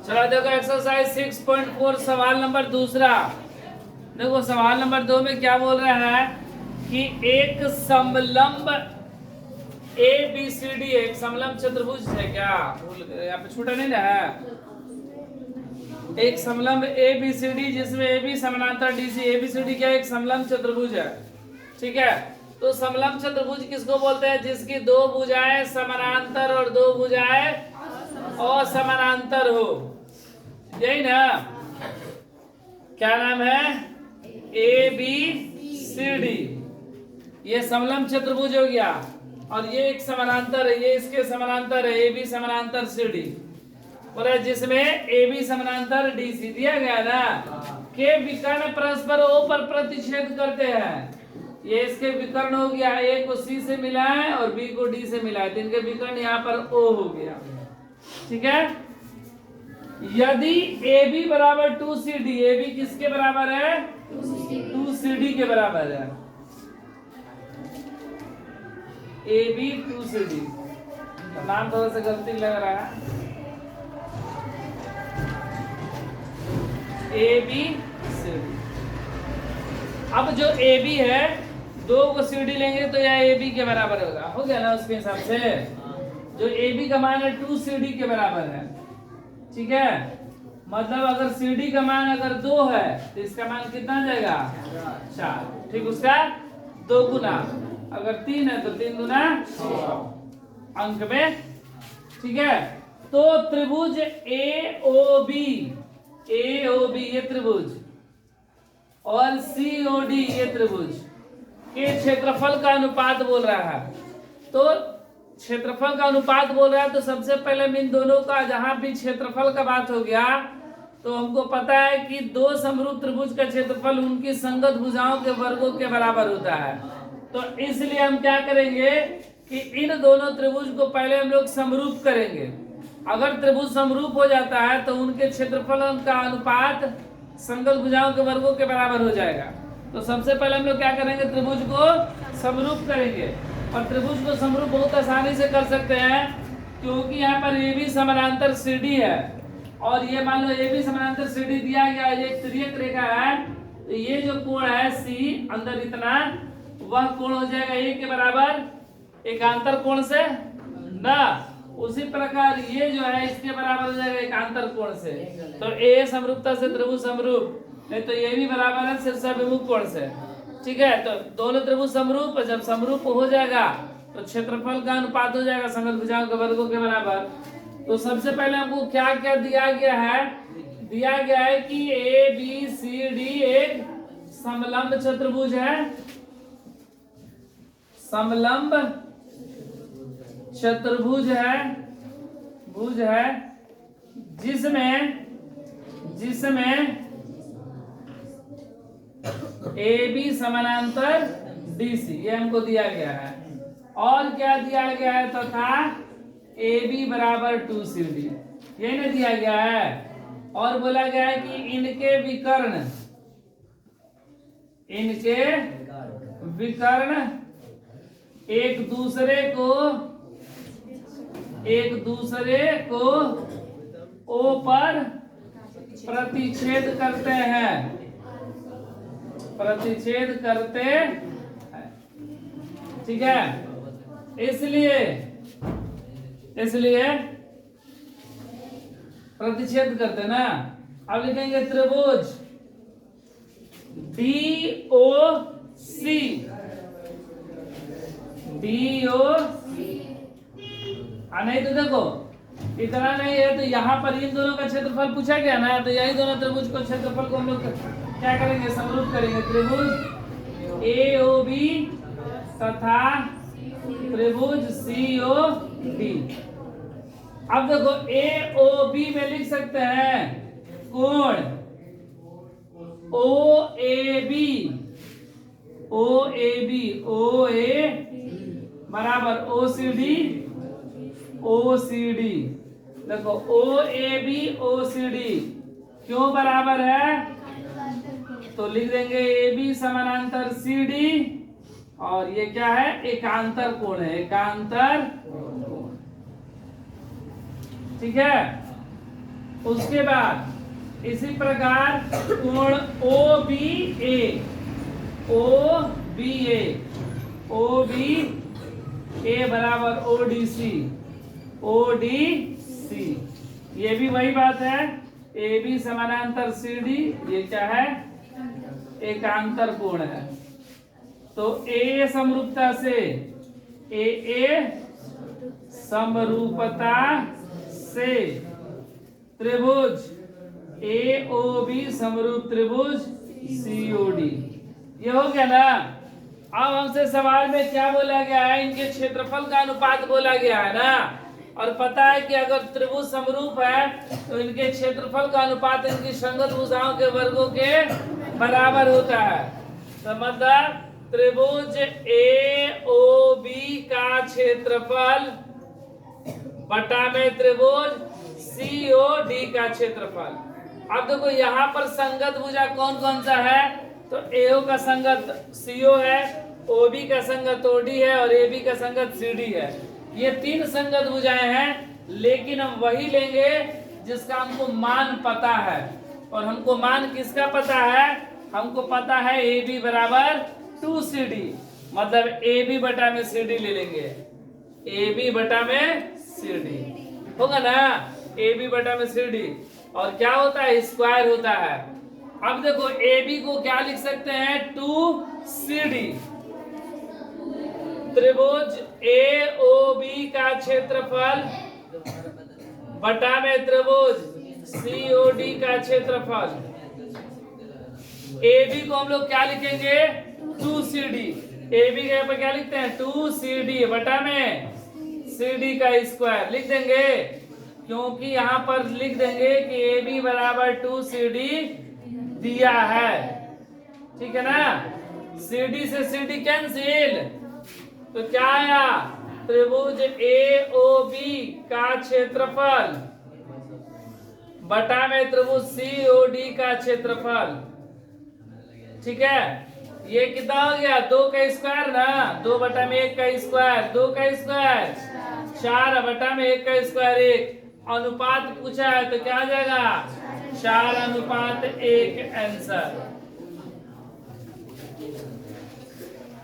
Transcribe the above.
चलो देखो एक्सरसाइज 6.4 सवाल नंबर दूसरा। देखो सवाल नंबर 2 में क्या बोल रहा है कि एक समलंब ए बी सी डी एक समलंब चतुर्भुज है। क्या यहाँ पे छूटा नहीं ना है? एक समलंब ए बी सी डी जिसमें ए बी समानांतर D C. A B C D क्या एक समलंब चतुर्भुज है, ठीक है। तो समलंब चतुर्भुज किसको बोलते हैं? जिसकी दो भुजाएं समानांतर और दो भुजाएं असमानांतर हो, यही ना? क्या नाम है? A B C D. ये समलंब चतुर्भुज हो गया और ये एक समानांतर है, ये इसके समानांतर है, ए बी समानांतर सी डी। बोला जिसमें ए बी समानांतर डी सी दिया गया ना, के विकर्ण परस्पर ओ पर प्रतिच्छेद करते हैं। ये इसके विकर्ण हो गया, ए को सी से मिला है और बी को डी से मिला है, तो इनके विकर्ण यहाँ पर ओ हो गया, ठीक है। यदि ए बी बराबर 2CD, ए बी किसके बराबर है? 2CD के बराबर है। ए बी 2CD, तो नाम थोड़ा सा गलती लग रहा है। A B C D. अब जो ए बी है, दो को सी डी लेंगे तो यह ए बी के बराबर होगा, हो गया ना? उसके हिसाब से जो ए बी का मान है 2CD के बराबर है, ठीक है। मतलब अगर सी डी का मान अगर 2 है तो इसका मान कितना आ जाएगा? 4, ठीक। उसका 2 गुना, अगर 3 है तो 3 गुना 6 अंक में, ठीक है। तो त्रिभुज ए ओ बी ये त्रिभुज और सी ओ डी ये त्रिभुज के क्षेत्रफल का अनुपात बोल रहा है। तो क्षेत्रफल का अनुपात बोल रहा है तो सबसे पहले इन दोनों का, जहां भी क्षेत्रफल का बात हो गया तो हमको पता है कि दो समरूप त्रिभुज का क्षेत्रफल उनकी संगत भुजाओं के वर्गों के बराबर होता है। तो इसलिए हम क्या करेंगे कि इन दोनों त्रिभुज को पहले हम लोग समरूप करेंगे। अगर त्रिभुज समरूप हो जाता है तो उनके क्षेत्रफल का अनुपात संगत भुजाओं के वर्गों के बराबर हो जाएगा। तो सबसे पहले हम लोग क्या करेंगे? त्रिभुज को समरूप करेंगे। और त्रिभुज को समरूप बहुत आसानी से कर सकते हैं, क्योंकि यहाँ पर ए बी समानांतर सी डी है और ये मान लो ए बी समानांतर सी डी दिया गया है, एक तिर्यक रेखा है। तो ये जो कोण है सी अंदर इतना, वह कोण हो जाएगा ए के बराबर एकांतर कोण से ना। उसी प्रकार ये जो है इसके बराबर हो जाएगा एकांतर कोण से। तो ए समरूपता से त्रिभुज समरूप, नहीं तो ये भी बराबर है शीर्षाभिमुख कोण से, ठीक है। तो दोनों त्रिभुज समरूप, जब समरूप हो जाएगा तो क्षेत्रफल का अनुपात हो जाएगा संगत भुजाओं के वर्गों के बराबर। तो सबसे पहले हमको क्या क्या दिया गया है? दिया गया है कि ए बी सी डी एक समलंब चतुर्भुज है, समलंब चतुर्भुज है, भुज है, जिसमें ए बी समानांतर डी सी, ये हमको दिया गया है। और क्या दिया गया है? तथा ए बी बराबर 2CD, ये ना दिया गया है। और बोला गया है कि इनके विकर्ण एक दूसरे को ओ पर प्रतिच्छेद करते हैं, ठीक है। इसलिए प्रतिच्छेद करते ना। अब लिखेंगे त्रिभुज DOC, नहीं तो देखो इतना नहीं है तो यहाँ पर इन दोनों का क्षेत्रफल पूछा गया ना, तो यही दोनों त्रिभुज को क्षेत्रफल को हम लोग क्या करेंगे? समरूप करेंगे। त्रिभुज AOB तथा त्रिभुज COD। अब देखो AOB में लिख सकते हैं कोण OA बराबर OCD। देखो OAB OCD क्यों बराबर है? तो लिख देंगे AB समानांतर CD और ये क्या है? एकांतर कोण है, एकांतर। ठीक है। उसके बाद इसी प्रकार कोण ओ बी ए बराबर ओ डी सी। ये भी वही बात है, ए बी समानांतर सी डी, ये क्या है, एकांतर कोण है। तो ए समरूपता से ए समरूपता से त्रिभुज ए ओ बी समरूप त्रिभुज सी ओ डी। ये हो गया ना। अब हमसे सवाल में क्या बोला गया है, इनके क्षेत्रफल का अनुपात बोला गया है ना। और पता है कि अगर त्रिभुज समरूप है तो इनके क्षेत्रफल का अनुपात इनकी संगत भुजाओं के वर्गों के बराबर होता है। तो मतलब त्रिभुज ए ओ बी का क्षेत्रफल बटा में त्रिभुज सी ओ डी का क्षेत्रफल। अब देखो यहाँ पर संगत भुजा कौन कौन सा है, तो एओ का संगत सीओ है, ओबी का संगत ओडी है और एबी का संगत सीडी है। ये तीन संगत भुजाएं हैं, लेकिन हम वही लेंगे जिसका हमको मान पता है। और हमको मान किसका पता है, हमको पता है ए बी बराबर 2CD, मतलब ए बी बटा में सी डी ले लेंगे। ए बी बटा में सी डी होगा ना, ए बी बटा में सी डी, और क्या होता है, स्क्वायर होता है। अब देखो ए बी को क्या लिख सकते हैं, 2CD त्रिभुज ए ओ बी का क्षेत्रफल बटा में त्रिभुज सी ओ डी का क्षेत्रफल। ए बी को हम लोग क्या लिखेंगे, 2CD। ए बी के पर क्या लिखते हैं, 2CD बटा में सी डी का स्क्वायर लिख देंगे, क्योंकि यहाँ पर लिख देंगे कि ए बी बराबर 2CD दिया है, ठीक है ना। सी डी से सी डी कैंसिल, तो क्या आया, त्रिभुज ए ओ बी का क्षेत्रफल बटा में त्रिभुज सी ओ डी का क्षेत्रफल, ठीक है। ये कितना हो गया, 2 का स्क्वायर ना, 2 बटा में 1 का स्क्वायर, 2 का स्क्वायर 4 बटा में 1 का स्क्वायर 1। अनुपात पूछा है तो क्या आ जाएगा, 4:1 आंसर।